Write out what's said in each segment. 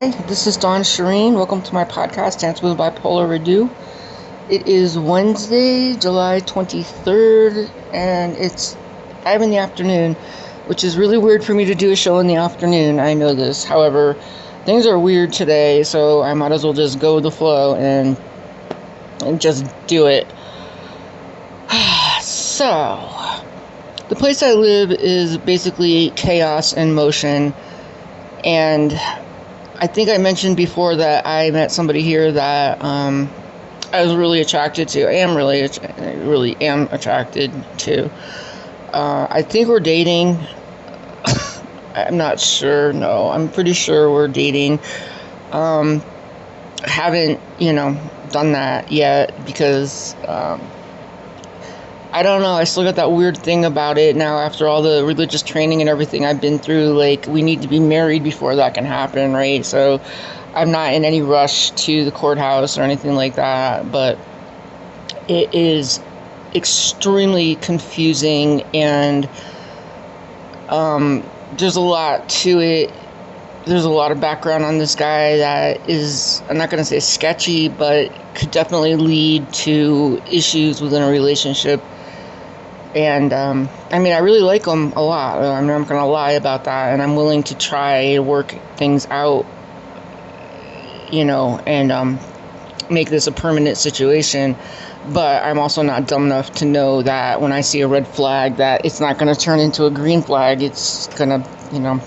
This is Dawn Shireen. Welcome to my podcast, Dancing with Bipolar It is Wednesday, July 23rd, and it's 5 in the afternoon, which is really weird for me to do a show in the afternoon. I know this. However, things are weird today, so I might as well just go with the flow and just do it. So, the place I live is basically chaos and motion, and I think I mentioned before that I met somebody here that I was really attracted to. I really am attracted to. I think we're dating. I'm not sure. No, I'm pretty sure we're dating. Haven't, done that yet because I don't know. I still got that weird thing about it now after all the religious training and everything I've been through. Like, we need to be married before that can happen, right? So I'm not in any rush to the courthouse or anything like that, but it is extremely confusing, and there's a lot to it. There's a lot of background on this guy that is, I'm not going to say sketchy, but could definitely lead to issues within a relationship. And, I really like him a lot. I'm not going to lie about that. And I'm willing to try to work things out, and make this a permanent situation. But I'm also not dumb enough to know that when I see a red flag, that it's not going to turn into a green flag. It's going to,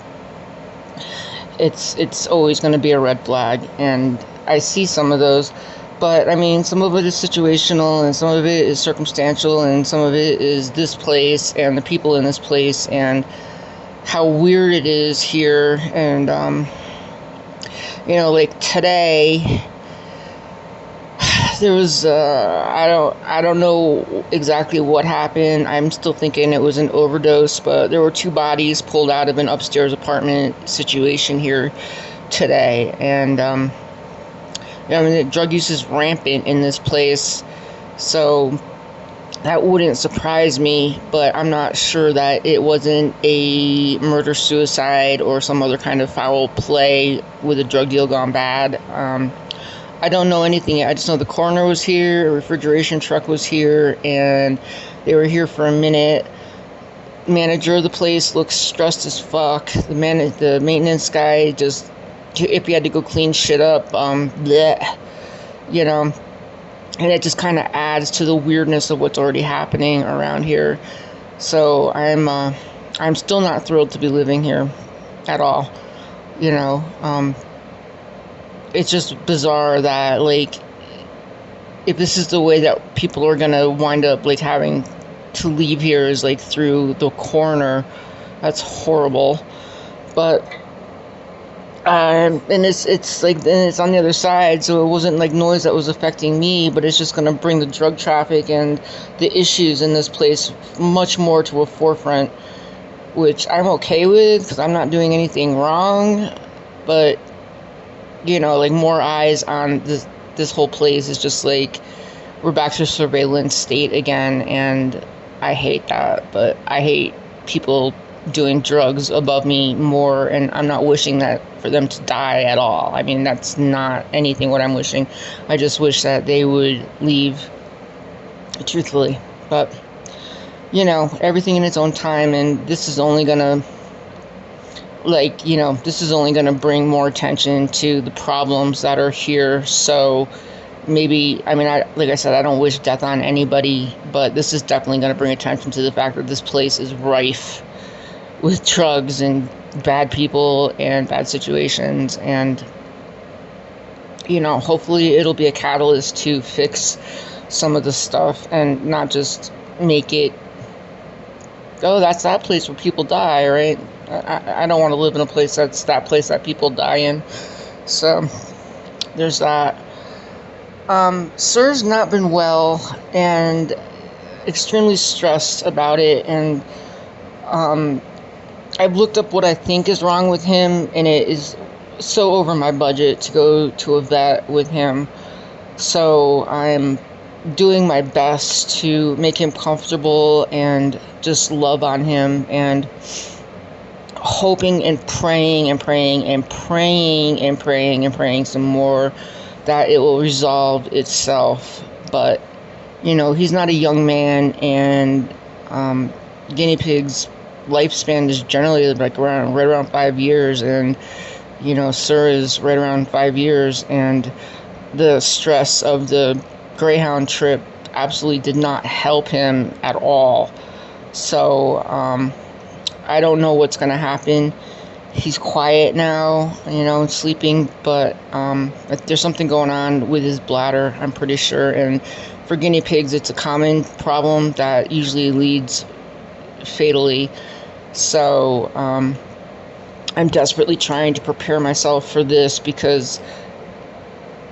it's always going to be a red flag. And I see some of those. But, some of it is situational, and some of it is circumstantial, and some of it is this place, and the people in this place, and how weird it is here. And, like today, there was, I don't know exactly what happened. I'm still thinking it was an overdose, but there were 2 bodies pulled out of an upstairs apartment situation here today. And, the drug use is rampant in this place, so that wouldn't surprise me, but I'm not sure that it wasn't a murder-suicide or some other kind of foul play with a drug deal gone bad. I don't know anything yet. I just know the coroner was here, a refrigeration truck was here, and they were here for a minute. Manager of the place looks stressed as fuck. The maintenance guy just, if he had to go clean shit up, bleh, and it just kind of adds to the weirdness of what's already happening around here. So I'm still not thrilled to be living here at all. It's just bizarre that, like, if this is the way that people are gonna wind up, like, having to leave here is, like, through the corner, that's horrible. But and it's like, then it's on the other side, so it wasn't like noise that was affecting me, but it's just gonna bring the drug traffic and the issues in this place much more to a forefront, which I'm okay with because I'm not doing anything wrong. But like, more eyes on this whole place is just like, we're back to surveillance state again, and I hate that. But I hate people doing drugs above me more, and I'm not wishing that for them to die at all. That's not anything what I'm wishing. I just wish that they would leave, truthfully. But everything in its own time, and this is only gonna, this is only gonna bring more attention to the problems that are here. So maybe, like I said, I don't wish death on anybody, but this is definitely going to bring attention to the fact that this place is rife with drugs and bad people and bad situations. And, hopefully it'll be a catalyst to fix some of the stuff and not just make it, oh, that's that place where people die, right? I don't want to live in a place that's that place that people die in. So there's that. Sir's not been well and extremely stressed about it, and I've looked up what I think is wrong with him, and it is so over my budget to go to a vet with him. So I'm doing my best to make him comfortable and just love on him. And hoping and praying and praying and praying and praying and praying some more that it will resolve itself. But, you know, he's not a young man, and guinea pigs' lifespan is generally like right around 5 years, and, you know, Sir is right around 5 years, and the stress of the Greyhound trip absolutely did not help him at all. So, I don't know what's going to happen. He's quiet now, you know, sleeping, but there's something going on with his bladder, I'm pretty sure. And for guinea pigs, it's a common problem that usually leads fatally. So I'm desperately trying to prepare myself for this because,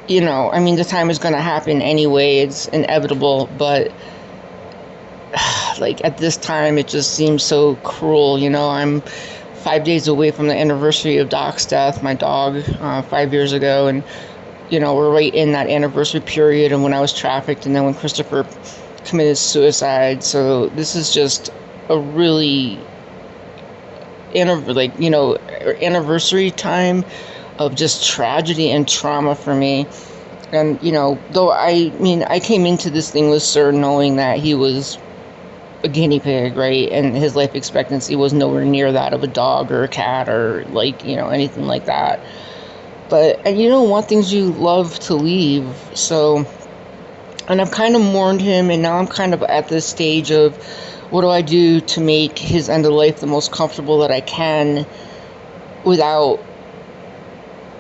you know, I mean, the time is going to happen anyway. It's inevitable, but like at this time, it just seems so cruel. You know, I'm 5 days away from the anniversary of Doc's death, my dog, 5 years ago, and, you know, we're right in that anniversary period, and when I was trafficked, and then when Christopher committed suicide. So this is just a really anniversary time of just tragedy and trauma for me. And, you know, though I came into this thing with Sir knowing that he was a guinea pig, right? And his life expectancy was nowhere near that of a dog or a cat or, like, you know, anything like that. But, and you don't want things you love to leave. So, and I've kind of mourned him, and now I'm kind of at this stage of what do I do to make his end of life the most comfortable that I can without,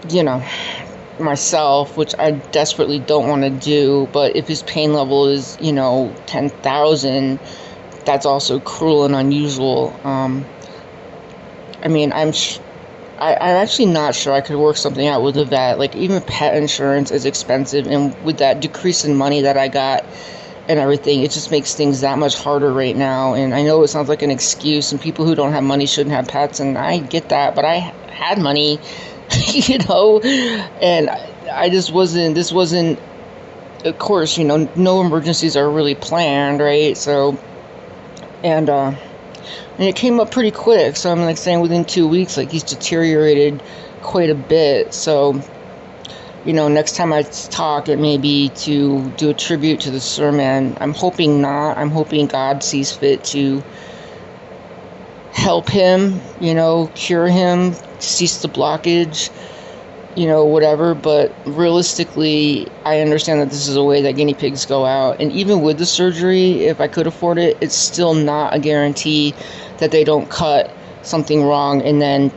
you know, myself, which I desperately don't want to do. But if his pain level is, you know, 10,000, that's also cruel and unusual. I mean, I'm actually not sure I could work something out with a vet. Like, even pet insurance is expensive, and with that decrease in money that I got and everything, it just makes things that much harder right now. And I know it sounds like an excuse, and people who don't have money shouldn't have pets, and I get that, but I had money, you know, and I just wasn't, this wasn't, of course, you know, no emergencies are really planned, right? So, and it came up pretty quick. So I'm like saying within 2 weeks, like, he's deteriorated quite a bit. So, you know, next time I talk, it may be to do a tribute to the sermon. I'm hoping not. I'm hoping God sees fit to help him, you know, cure him, cease the blockage, you know, whatever. But realistically, I understand that this is a way that guinea pigs go out. And even with the surgery, if I could afford it, it's still not a guarantee that they don't cut something wrong, and then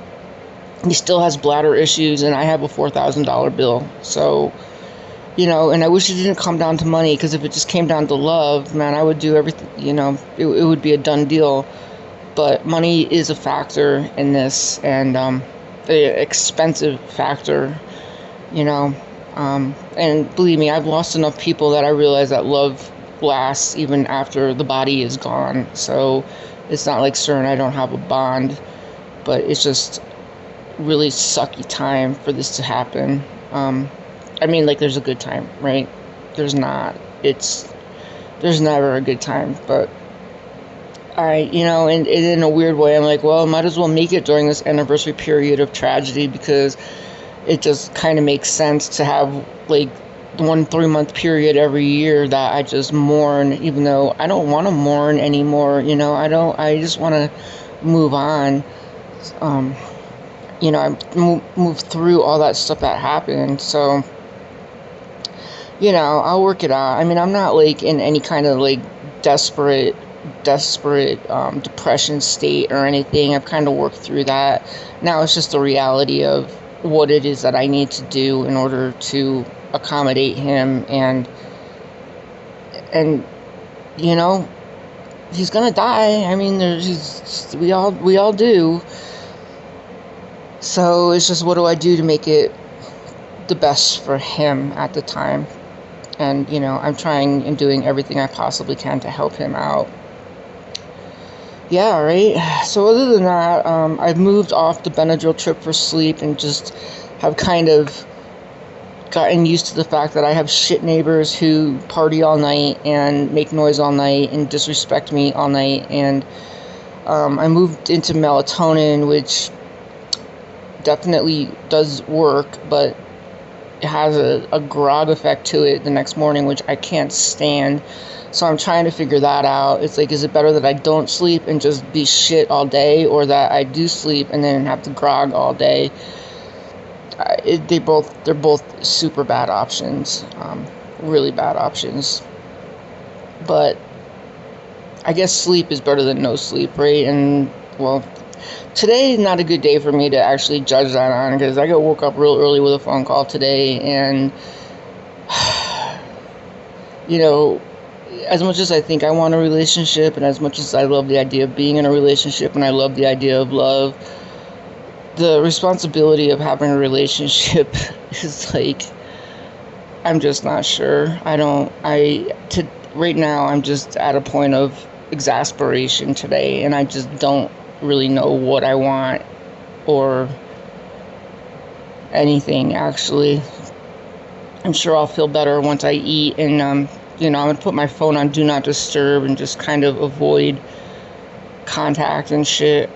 he still has bladder issues, and I have a $4,000 bill. So, you know, and I wish it didn't come down to money, because if it just came down to love, man, I would do everything, you know, it would be a done deal. But money is a factor in this, and an expensive factor, you know. And believe me, I've lost enough people that I realize that love lasts even after the body is gone. So it's not like Sir and I don't have a bond, but it's just really sucky time for this to happen. I mean, like, there's a good time, right? There's not. There's never a good time, but you know, and in a weird way, I'm like, well, I might as well make it during this anniversary period of tragedy, because it just kind of makes sense to have, like, 1 3-month period every year that I just mourn, even though I don't want to mourn anymore, you know. I just want to move on. You know, I moved through all that stuff that happened, so, you know, I'll work it out. I mean, I'm not, like, in any kind of, like, desperate depression state or anything. I've kind of worked through that. Now it's just the reality of what it is that I need to do in order to accommodate him, and you know, he's gonna die. I mean, we all do. So it's just, what do I do to make it the best for him at the time? And, you know, I'm trying and doing everything I possibly can to help him out. Yeah, right. So other than that, I've moved off the Benadryl trip for sleep, and just have kind of gotten used to the fact that I have shit neighbors who party all night and make noise all night and disrespect me all night. And I moved into melatonin, which definitely does work, but it has a grog effect to it the next morning, which I can't stand. So I'm trying to figure that out. It's like, is it better that I don't sleep and just be shit all day, or that I do sleep and then have the grog all day? They're both super bad options, really bad options. But I guess sleep is better than no sleep, right? And well, today is not a good day for me to actually judge that on, because I got woke up real early with a phone call today, and you know, as much as I think I want a relationship, and as much as I love the idea of being in a relationship, and I love the idea of love, the responsibility of having a relationship is like, I'm just not sure. Right now, I'm just at a point of exasperation today, and I just don't really know what I want or anything, actually. I'm sure I'll feel better once I eat, and I'm going to put my phone on Do Not Disturb and just kind of avoid contact and shit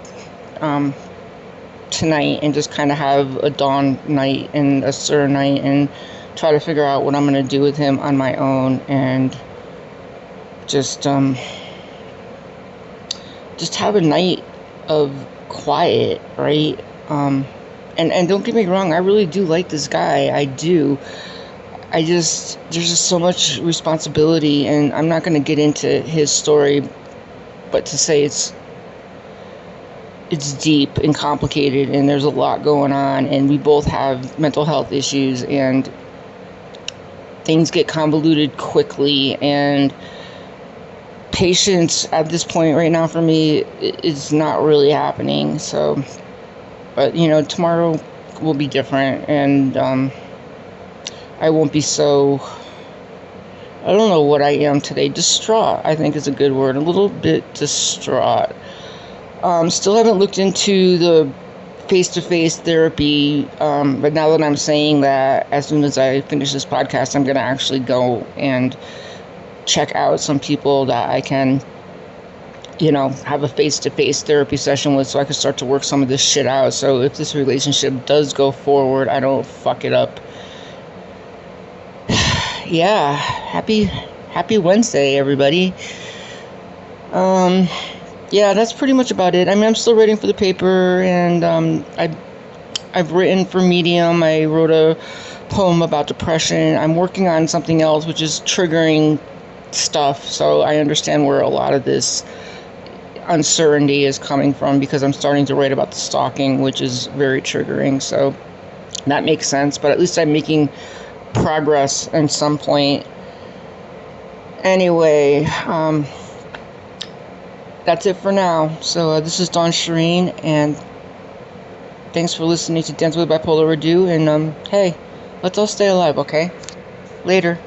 tonight, and just kind of have a dawn night and a sur night, and try to figure out what I'm going to do with him on my own, and just have a night of quiet, right? And don't get me wrong, I really do like this guy. I do. There's just so much responsibility, and I'm not going to get into his story, but to say it's deep and complicated, and there's a lot going on, and we both have mental health issues, and things get convoluted quickly, and patience at this point right now for me is not really happening. So, but tomorrow will be different, and I won't be so, I don't know what I am today. Distraught, I think, is a good word. A little bit distraught. Still haven't looked into the face-to-face therapy, but now that I'm saying that, as soon as I finish this podcast, I'm going to actually go and check out some people that I can, have a face-to-face therapy session with, so I can start to work some of this shit out. So if this relationship does go forward, I don't fuck it up. Yeah, happy Wednesday, everybody. Yeah, that's pretty much about it. I mean, I'm still writing for the paper, and I've written for Medium. I wrote a poem about depression. I'm working on something else, which is triggering stuff. So I understand where a lot of this uncertainty is coming from, because I'm starting to write about the stalking, which is very triggering. So that makes sense. But at least I'm making progress at some point. Anyway, that's it for now. So this is Dawn Shireen, and thanks for listening to Dancing with Bipolar Redu. And hey, let's all stay alive, okay? Later.